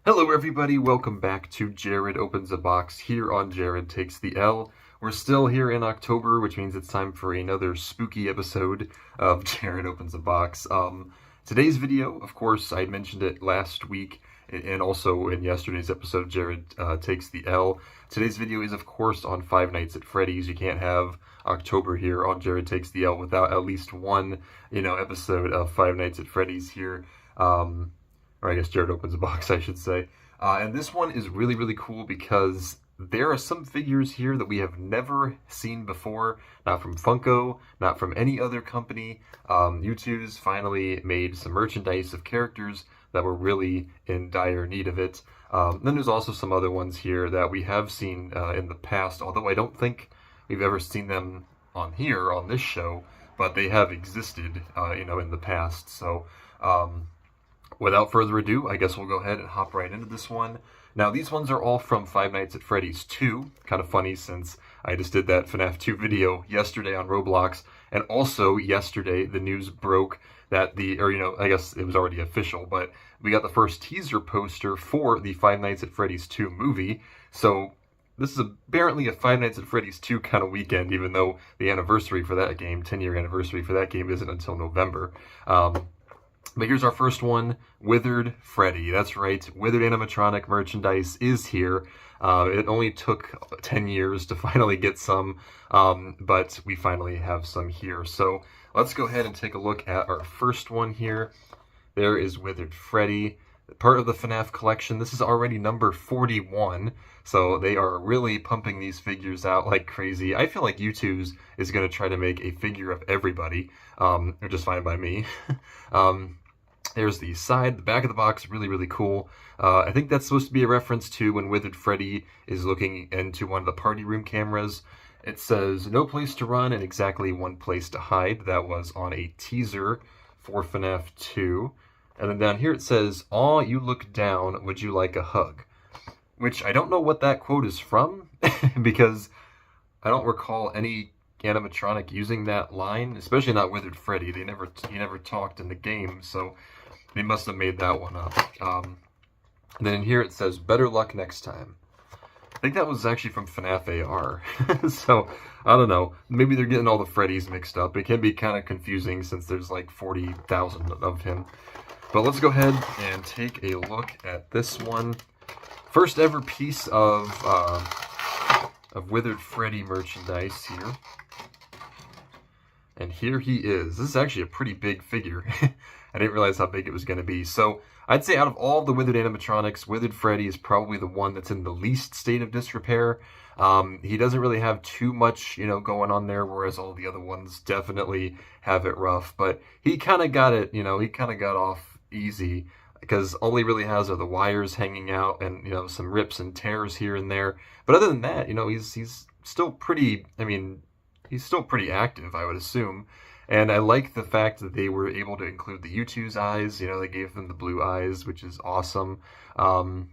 Hello everybody, welcome back to Jared Opens a Box here on Jared Takes the L. We're still here in October, which means it's time for another spooky episode of Jared Opens a Box. Today's video, of course, I mentioned it last week and also in yesterday's episode of Jared Takes the L. Today's video is, of course, on Five Nights at Freddy's. You can't have October here on Jared Takes the L without at least one, episode of Five Nights at Freddy's here. Or I guess Jared Opens a Box, I should say. And this one is really, really cool because there are some figures here that we have never seen before, not from Funko, not from any other company. Youtooz finally made some merchandise of characters that were really in dire need of it. Then there's also some other ones here that we have seen in the past, although I don't think we've ever seen them on here, on this show, but they have existed, in the past. So, without further ado, I guess we'll go ahead and hop right into this one. Now, these ones are all from Five Nights at Freddy's 2. Kind of funny since I just did that FNAF 2 video yesterday on Roblox. And also, yesterday, the news broke that I guess it was already official, but we got the first teaser poster for the Five Nights at Freddy's 2 movie. So, this is apparently a Five Nights at Freddy's 2 kind of weekend, even though the anniversary for that game, 10-year anniversary for that game, isn't until November. But here's our first one, Withered Freddy. That's right, Withered animatronic merchandise is here. It only took 10 years to finally get some, but we finally have some here. So let's go ahead and take a look at our first one here. There is Withered Freddy, part of the FNAF collection. This is already number 41, so they are really pumping these figures out like crazy. I feel like Youtooz is going to try to make a figure of everybody, which is fine by me. There's the side, the back of the box, really, really cool. I think that's supposed to be a reference to when Withered Freddy is looking into one of the party room cameras. It says, "No place to run and exactly one place to hide." That was on a teaser for FNAF 2. And then down here it says, "Aw, you look down, would you like a hug?" Which I don't know what that quote is from, because I don't recall any animatronic using that line, especially not Withered Freddy. He never talked in the game, so they must have made that one up. And then here it says, "Better luck next time." I think that was actually from FNAF AR. So, I don't know. Maybe they're getting all the Freddys mixed up. It can be kind of confusing since there's like 40,000 of him. But let's go ahead and take a look at this one. First ever piece of Withered Freddy merchandise here. And here he is. This is actually a pretty big figure. I didn't realize how big it was going to be. So I'd say out of all the Withered animatronics, Withered Freddy is probably the one that's in the least state of disrepair. He doesn't really have too much, going on there, whereas all the other ones definitely have it rough. But he kind of got it, he kind of got off easy, because all he really has are the wires hanging out and, some rips and tears here and there. But other than that, he's still pretty, he's still pretty active, I would assume. And I like the fact that they were able to include the Youtooz eyes. They gave them the blue eyes, which is awesome. And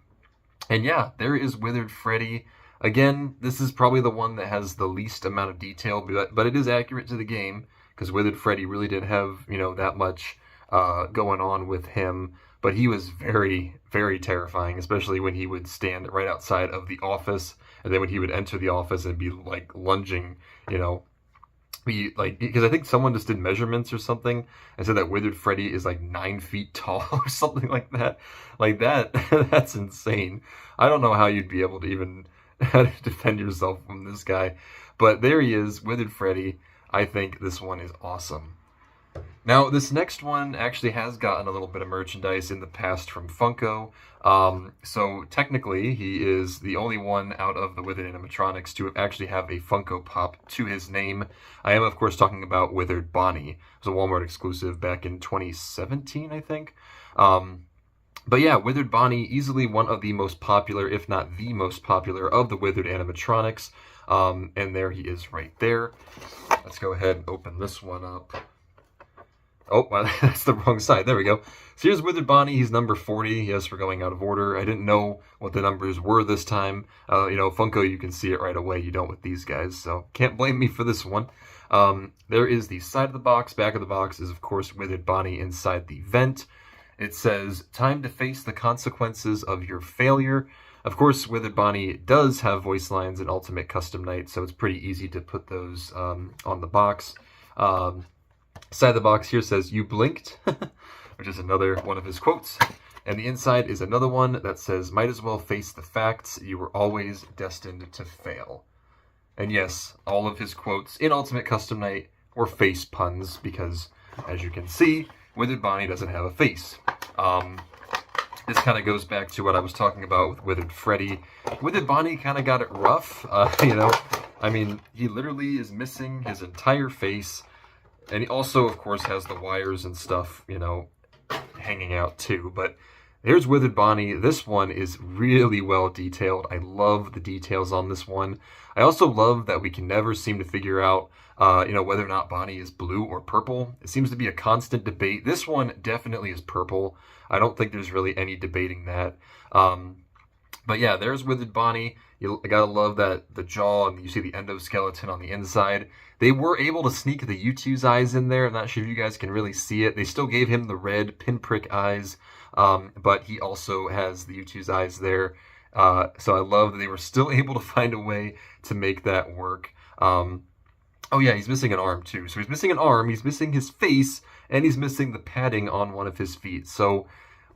yeah, there is Withered Freddy. Again, this is probably the one that has the least amount of detail, but it is accurate to the game, because Withered Freddy really didn't have, that much going on with him. But he was very, very terrifying, especially when he would stand right outside of the office, and then when he would enter the office and be like lunging, because I think someone just did measurements or something and said that Withered Freddy is like 9 feet tall or something like that. Like that, that's insane. I don't know how you'd be able to even defend yourself from this guy. But there he is, Withered Freddy. I think this one is awesome. Now, this next one actually has gotten a little bit of merchandise in the past from Funko. So technically, he is the only one out of the Withered animatronics to actually have a Funko Pop to his name. I am, of course, talking about Withered Bonnie. It was a Walmart exclusive back in 2017, I think. But yeah, Withered Bonnie, easily one of the most popular, if not the most popular, of the Withered animatronics. And there he is right there. Let's go ahead and open this one up. Oh, well, that's the wrong side. There we go. So here's Withered Bonnie. He's number 40. Yes, we're going out of order. I didn't know what the numbers were this time. Funko, you can see it right away. You don't with these guys, so can't blame me for this one. There is the side of the box. Back of the box is, of course, Withered Bonnie inside the vent. It says, time to face the consequences of your failure. Of course, Withered Bonnie does have voice lines in Ultimate Custom Night, so it's pretty easy to put those on the box. Side of the box here says, you blinked, which is another one of his quotes. And the inside is another one that says, might as well face the facts, you were always destined to fail. And yes, all of his quotes in Ultimate Custom Night were face puns, because, as you can see, Withered Bonnie doesn't have a face. This kind of goes back to what I was talking about with Withered Freddy. Withered Bonnie kind of got it rough, you know. I mean, he literally is missing his entire face. And he also, of course, has the wires and stuff, you know, hanging out too. But here's Withered Bonnie. This one is really well detailed. I love the details on this one. I also love that we can never seem to figure out, you know, whether or not Bonnie is blue or purple. It seems to be a constant debate. This one definitely is purple. I don't think there's really any debating that. But yeah, there's Withered Bonnie. You gotta love that the jaw, and you see the endoskeleton on the inside. They were able to sneak the Youtooz eyes in there. I'm not sure if you guys can really see it. They still gave him the red pinprick eyes, but he also has the Youtooz eyes there. So I love that they were still able to find a way to make that work. Oh yeah, he's missing an arm too. So he's missing an arm, he's missing his face, and he's missing the padding on one of his feet. So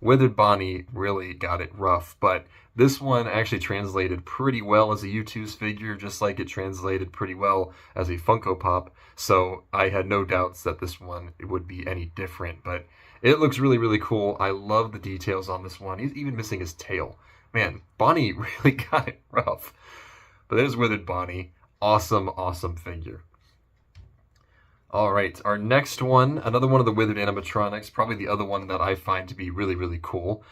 Withered Bonnie really got it rough, but this one actually translated pretty well as a Youtooz figure, just like it translated pretty well as a Funko Pop. So I had no doubts that this one would be any different, but it looks really, really cool. I love the details on this one. He's even missing his tail. Man, Bonnie really got it rough. But there's Withered Bonnie. Awesome, awesome figure. All right, our next one, another one of the Withered animatronics, probably the other one that I find to be really, really cool,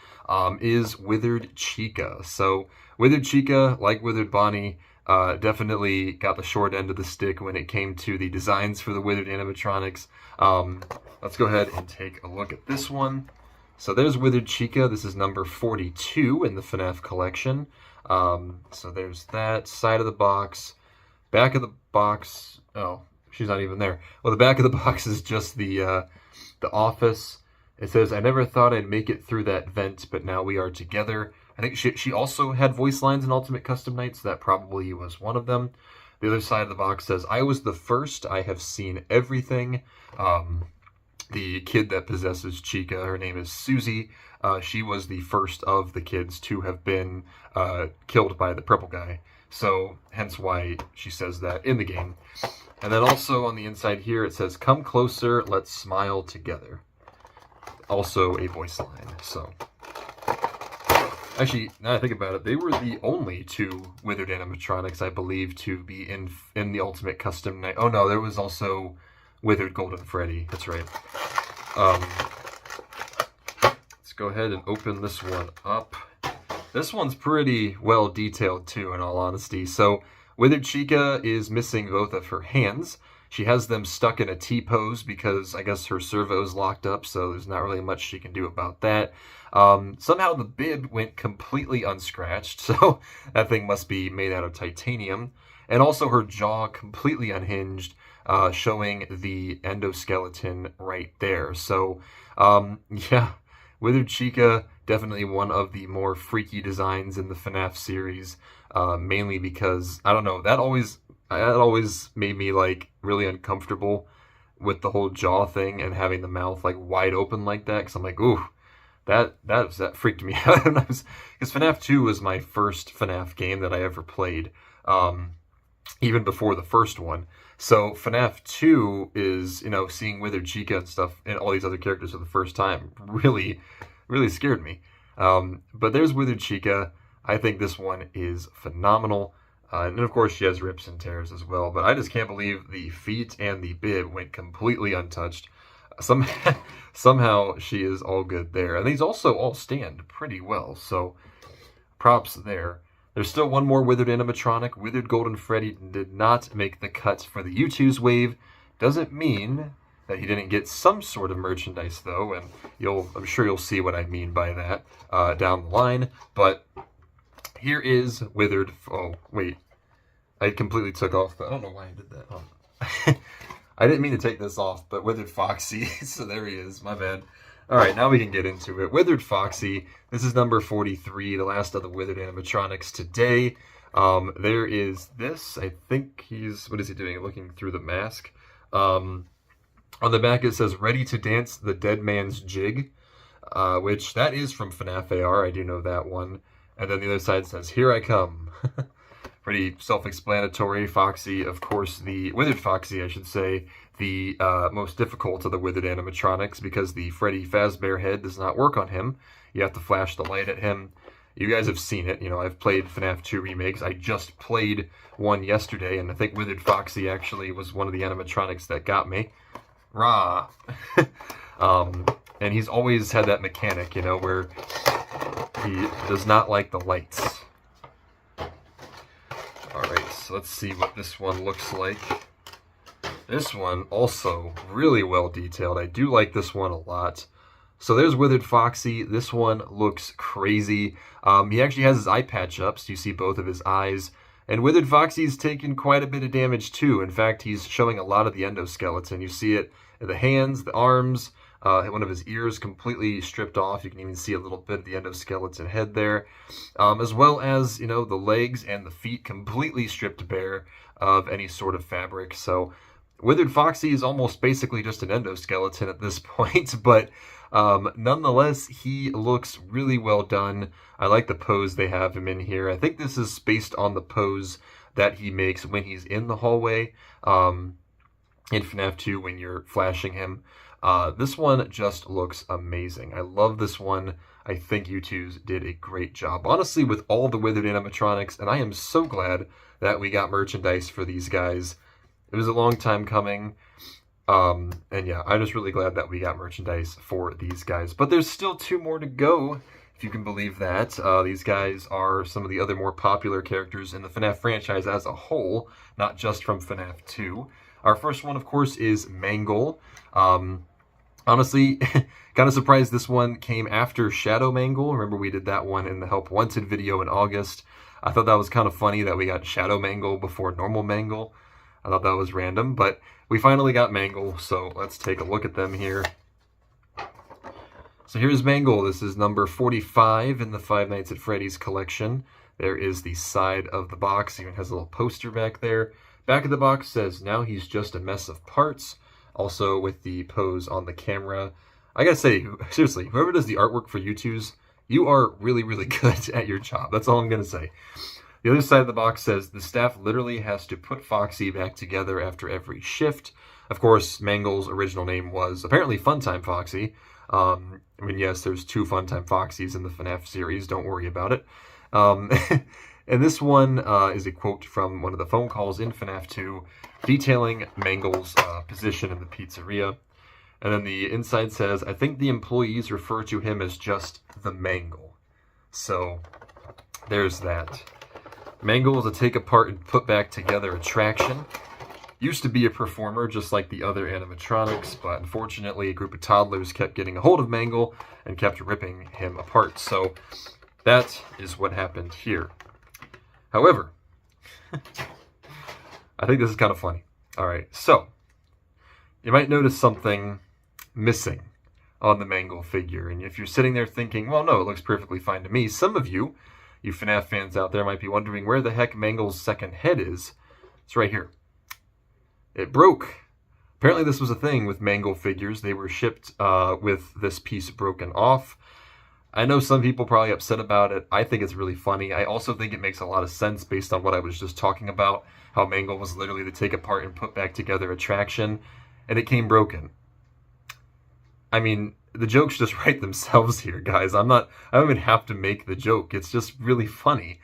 is Withered Chica. So Withered Chica, like Withered Bonnie, definitely got the short end of the stick when it came to the designs for the Withered animatronics. Let's go ahead and take a look at this one. So there's Withered Chica. This is number 42 in the FNAF collection. So there's that side of the box. Back of the box, oh, she's not even there. Well, the back of the box is just the office. It says, I never thought I'd make it through that vent, but now we are together. I think she also had voice lines in Ultimate Custom Night, so that probably was one of them. The other side of the box says, I was the first. I have seen everything. The kid that possesses Chica, her name is Susie. She was the first of the kids to have been killed by the purple guy. So, hence why she says that in the game. And then also on the inside here, it says, come closer, let's smile together. Also a voice line, so. Actually, now I think about it, they were the only two Withered animatronics, I believe, to be in the Ultimate Custom Night. Oh no, there was also Withered Golden Freddy, that's right. Let's go ahead and open this one up. This one's pretty well detailed too, in all honesty. So, Withered Chica is missing both of her hands. She has them stuck in a T-pose because I guess her servo is locked up, so there's not really much she can do about that. Somehow the bib went completely unscratched, so that thing must be made out of titanium. And also her jaw completely unhinged, showing the endoskeleton right there. So, yeah, Withered Chica, definitely one of the more freaky designs in the FNAF series, mainly because, I don't know, that always made me, like, really uncomfortable with the whole jaw thing and having the mouth, like, wide open like that, because I'm like, ooh, that freaked me out. Because FNAF 2 was my first FNAF game that I ever played, even before the first one. So FNAF 2 is, you know, seeing Withered Chica and stuff and all these other characters for the first time really, really scared me. But there's Withered Chica. I think this one is phenomenal. And of course she has rips and tears as well. But I just can't believe the feet and the bib went completely untouched. Somehow she is all good there. And these also all stand pretty well. So props there. There's still one more Withered animatronic. Withered Golden Freddy did not make the cut for the Youtooz wave. Doesn't mean that he didn't get some sort of merchandise though, and I'm sure you'll see what I mean by that down the line. But here is Withered. Oh wait, I completely took off. I don't know why I did that. Oh. I didn't mean to take this off, but Withered Foxy. So there he is. My bad. Alright, now we can get into it. Withered Foxy. This is number 43, the last of the Withered animatronics today. There is this. I think he's... What is he doing? Looking through the mask. On the back it says, "Ready to dance the dead man's jig." Which, that is from FNAF AR. I do know that one. And then the other side says, "Here I come." Pretty self-explanatory. Foxy, of course, the Withered Foxy, I should say, the most difficult of the Withered animatronics, because the Freddy Fazbear head does not work on him. You have to flash the light at him. You guys have seen it. You know, I've played FNAF 2 remakes. I just played one yesterday, and I think Withered Foxy actually was one of the animatronics that got me. Rah! And he's always had that mechanic, you know, where he does not like the lights. Alright, so let's see what this one looks like. This one also really well detailed. I do like this one a lot. So there's Withered Foxy. This one looks crazy. He actually has his eye patch up, so you see both of his eyes. And Withered Foxy's taken quite a bit of damage too. In fact, he's showing a lot of the endoskeleton. You see it in the hands, the arms, one of his ears completely stripped off. You can even see a little bit of the endoskeleton head there. As well as, you know, the legs and the feet completely stripped bare of any sort of fabric. So Withered Foxy is almost basically just an endoskeleton at this point, but nonetheless, he looks really well done. I like the pose they have him in here. I think this is based on the pose that he makes when he's in the hallway in FNAF 2 when you're flashing him. This one just looks amazing. I love this one. I think Youtooz did a great job, honestly, with all the Withered animatronics, and I am so glad that we got merchandise for these guys. It was a long time coming, and yeah, I'm just really glad that we got merchandise for these guys. But there's still 2 more to go, if you can believe that. These guys are some of the other more popular characters in the FNAF franchise as a whole, not just from FNAF 2. Our first one, of course, is Mangle. Honestly, kind of surprised this one came after Shadow Mangle. Remember, we did that one in the Help Wanted video in August. I thought that was kind of funny that we got Shadow Mangle before normal Mangle. I thought that was random, but we finally got Mangle, so let's take a look at them here. So here's Mangle. This is number 45 in the Five Nights at Freddy's collection. There is the side of the box. Even has a little poster back there. Back of the box says, "Now he's just a mess of parts." Also with the pose on the camera. I gotta say, seriously, whoever does the artwork for Youtooz, you are really, really good at your job. That's all I'm gonna say. The other side of the box says, "The staff literally has to put Foxy back together after every shift." Of course, Mangle's original name was apparently Funtime Foxy. I mean, yes, there's 2 Funtime Foxys in the FNAF series. Don't worry about it. And this one is a quote from one of the phone calls in FNAF 2 detailing Mangle's position in the pizzeria. And then the inside says, "I think the employees refer to him as just the Mangle." So there's that. Mangle is a take apart and put back together attraction. Used to be a performer just like the other animatronics, but unfortunately a group of toddlers kept getting a hold of Mangle and kept ripping him apart. So that is what happened here. However, I think this is kind of funny. Alright, so you might notice something missing on the Mangle figure. And if you're sitting there thinking, well, no, it looks perfectly fine to me, some of you FNAF fans out there might be wondering where the heck Mangle's second head is. It's right here. It broke. Apparently this was a thing with Mangle figures. They were shipped with this piece broken off. I know some people are probably upset about it. I think it's really funny. I also think it makes a lot of sense based on what I was just talking about, how Mangle was literally the take apart and put back together attraction, and it came broken. I mean, the jokes just write themselves here, guys. I don't even have to make the joke. It's just really funny.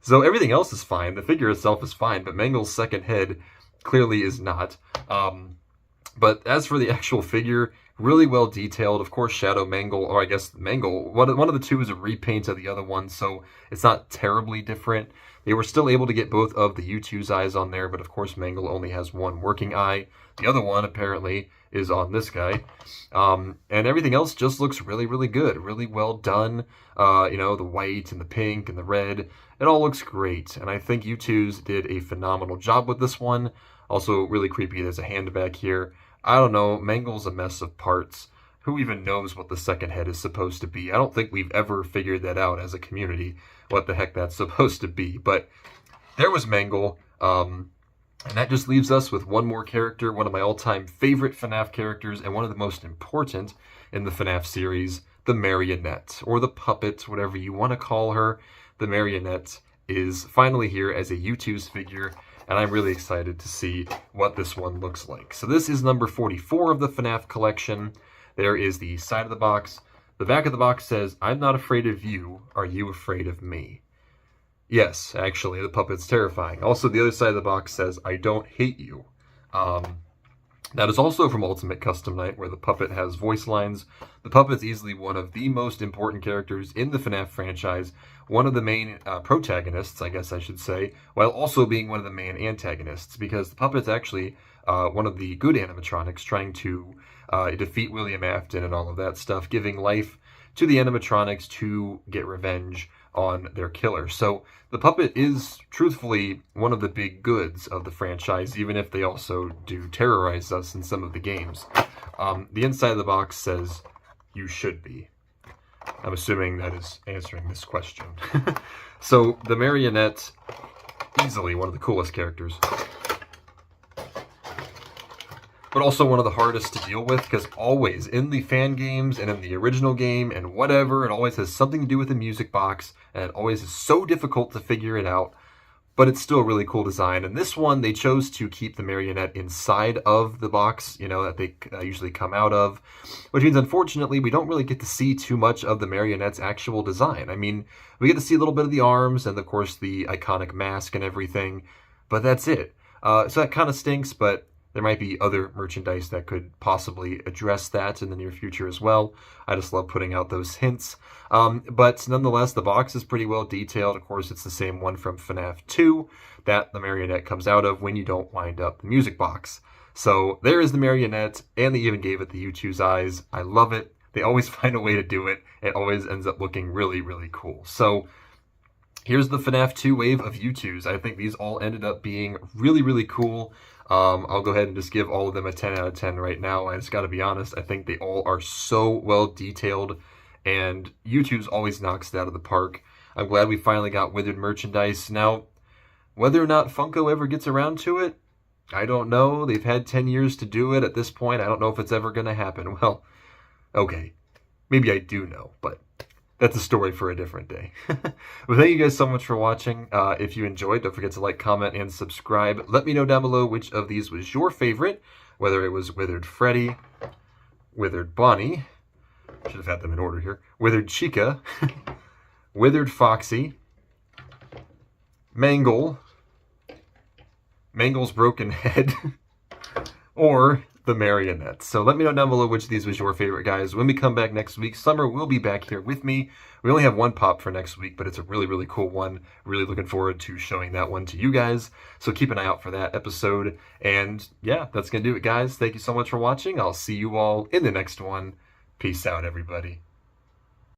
So everything else is fine. The figure itself is fine, but Mangle's second head clearly is not. But as for the actual figure, really well detailed. Of course, Shadow Mangle, or I guess Mangle, one of the 2 is a repaint of the other one, so it's not terribly different. They were still able to get both of the Youtooz eyes on there, but of course Mangle only has 1 working eye. The other one, apparently, is on this guy. And everything else just looks really, really good. Really well done. You know, the white and the pink and the red. It all looks great. And I think Youtooz did a phenomenal job with this one. Also, really creepy, there's a hand back here. I don't know, Mangle's a mess of parts. who even knows what the second head is supposed to be? I don't think we've ever figured that out as a community, what the heck that's supposed to be. But there was Mangle, and that just leaves us with one more character, one of my all-time favorite FNAF characters, and one of the most important in the FNAF series, the Marionette, or the puppet, whatever you want to call her. The Marionette is finally here as a Youtooz figure, and I'm really excited to see what this one looks like. So this is number 44 of the FNAF collection. There is the side of the box. The back of the box says, "I'm not afraid of you. Are you afraid of me?" Yes, actually, the puppet's terrifying. Also, the other side of the box says, "I don't hate you." That is also from Ultimate Custom Night, where the puppet has voice lines. The puppet's easily one of the most important characters in the FNAF franchise, one of the main protagonists, I guess I should say, while also being one of the main antagonists, because the puppet's actually one of the good animatronics trying to defeat William Afton and all of that stuff, giving life to the animatronics to get revenge on their killer. So the puppet is truthfully one of the big goods of the franchise, even if they also do terrorize us in some of the games. The inside of the box says, "You should be." I'm assuming that is answering this question. So the Marionette, easily one of the coolest characters, but also one of the hardest to deal with, because always in the fan games and in the original game and whatever, it always has something to do with the music box, and it always is so difficult to figure it out, but it's still a really cool design. And this one, they chose to keep the Marionette inside of the box, you know, that they usually come out of, which means, unfortunately, we don't really get to see too much of the Marionette's actual design. I mean, we get to see a little bit of the arms and, of course, the iconic mask and everything, but that's it. So that kind of stinks, but there might be other merchandise that could possibly address that in the near future as well. I just love putting out those hints. But nonetheless, the box is pretty well detailed. Of course, it's the same one from FNAF 2 that the Marionette comes out of when you don't wind up the music box. So there is the Marionette, and they even gave it the Youtooz eyes. I love it. They always find a way to do it. It always ends up looking really, really cool. So here's the FNAF 2 wave of Youtooz. I think these all ended up being really, really cool. I'll go ahead and just give all of them a 10 out of 10 right now. I just got to be honest, I think they all are so well detailed, and Youtooz always knocks it out of the park. I'm glad we finally got Withered merchandise. Now, whether or not Funko ever gets around to it, I don't know. They've had 10 years to do it at this point. I don't know if it's ever going to happen. Well, okay, maybe I do know, but that's a story for a different day. Well, thank you guys so much for watching. If you enjoyed, don't forget to like, comment, and subscribe. Let me know down below which of these was your favorite, whether it was Withered Freddy, Withered Bonnie, should have had them in order here, Withered Chica, Withered Foxy, Mangle, Mangle's broken head, or the Marionette. So let me know down below which of these was your favorite, guys. When we come back next week, Summer will be back here with me. We only have one pop for next week, but it's a really, really cool one. Really looking forward to showing that one to you guys. So keep an eye out for that episode. And yeah, that's going to do it, guys. Thank you so much for watching. I'll see you all in the next one. Peace out, everybody.